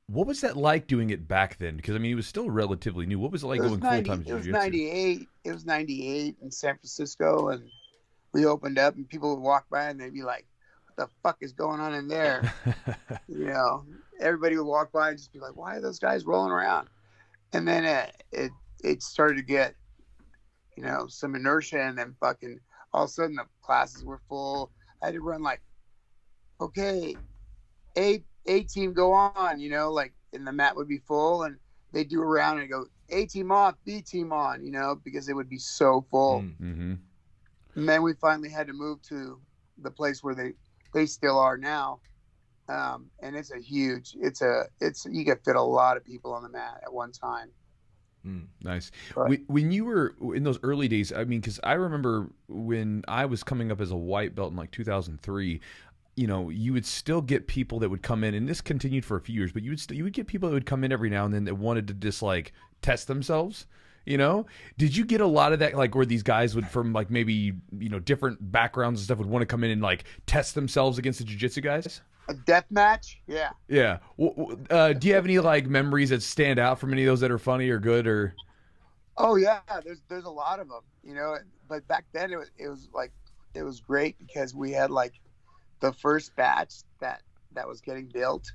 What was that like doing it back then? Because I mean, it was still relatively new. What was it like going full time It was jiu-jitsu? 98. It was 98 in San Francisco, and we opened up, and people would walk by, and they'd be like, "What the fuck is going on in there?" You know, everybody would walk by and just be like, "Why are those guys rolling around?" And then it started to get, you know, some inertia, and then fucking all of a sudden the classes were full. I had to run like, okay, A team go on, you know, like, and the mat would be full, and they do a round and go A team off, B team on, you know, because it would be so full. Mm-hmm. And then we finally had to move to the place where they still are now. And it's you could fit a lot of people on the mat at one time. Nice. But, When you were in those early days, I mean, because I remember when I was coming up as a white belt in like 2003, you know, you would still get people that would come in, and this continued for a few years, but you would get people that would come in every now and then that wanted to just like test themselves. You know, did you get a lot of that, like where these guys would from like maybe, you know, different backgrounds and stuff would want to come in and like test themselves against the jiu-jitsu guys? a death match? Yeah. Yeah. Do you have any like memories that stand out from any of those that are funny or good or? Oh yeah, there's a lot of them, you know. But back then it was great because we had like the first batch that was getting built,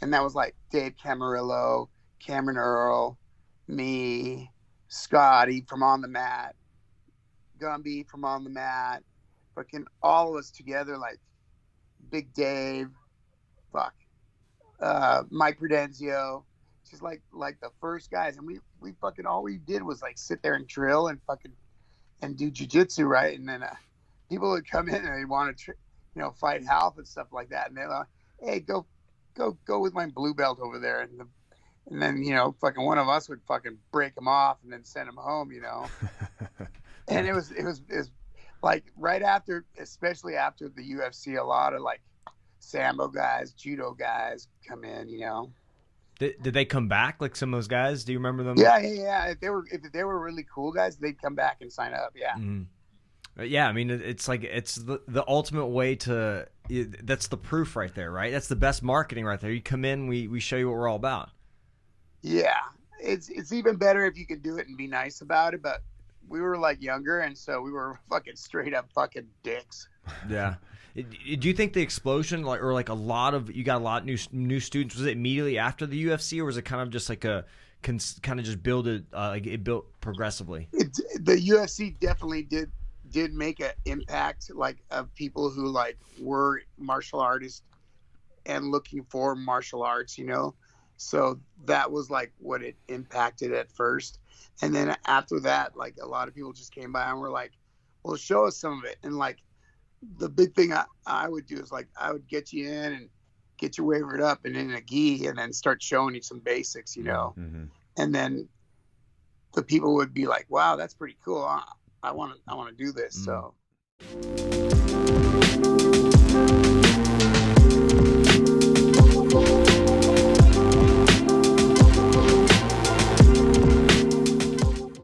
and that was like Dave Camarillo, Cameron Earl, me, Scotty from On the Mat, Gumby from On the Mat, fucking all of us together, like Big Dave, Mike Prudenzio, just like the first guys, and we fucking all we did was like sit there and drill and fucking and do jiu-jitsu, right? And then people would come in and they want to you know, fight Half and stuff like that, and they're like, hey, go with my blue belt over there, and then, you know, fucking one of us would fucking break him off and then send him home, you know. And it was like right after, especially after the UFC, a lot of like sambo guys, judo guys come in, you know. Did they come back, like some of those guys? Do you remember them? Yeah. If they were really cool guys, they'd come back and sign up. Yeah. Mm-hmm. Yeah, I mean, it's like it's the ultimate way to. That's the proof right there, right? That's the best marketing right there. You come in, we show you what we're all about. Yeah, it's even better if you can do it and be nice about it. But we were like younger, and so we were fucking straight up fucking dicks. Yeah. Do you think the explosion, like, or like you got a lot of new students? Was it immediately after the UFC, or was it kind of just like kind of just build it, like it built progressively? The UFC definitely did make an impact, like, of people who like were martial artists and looking for martial arts, you know. So that was like what it impacted at first, and then after that, like a lot of people just came by and were like, "Well, show us some of it." And like the big thing I would do is like I would get you in and get you wavered up and in a gi, and then start showing you some basics, you know. Mm-hmm. And then the people would be like, "Wow, that's pretty cool. I want to do this." So.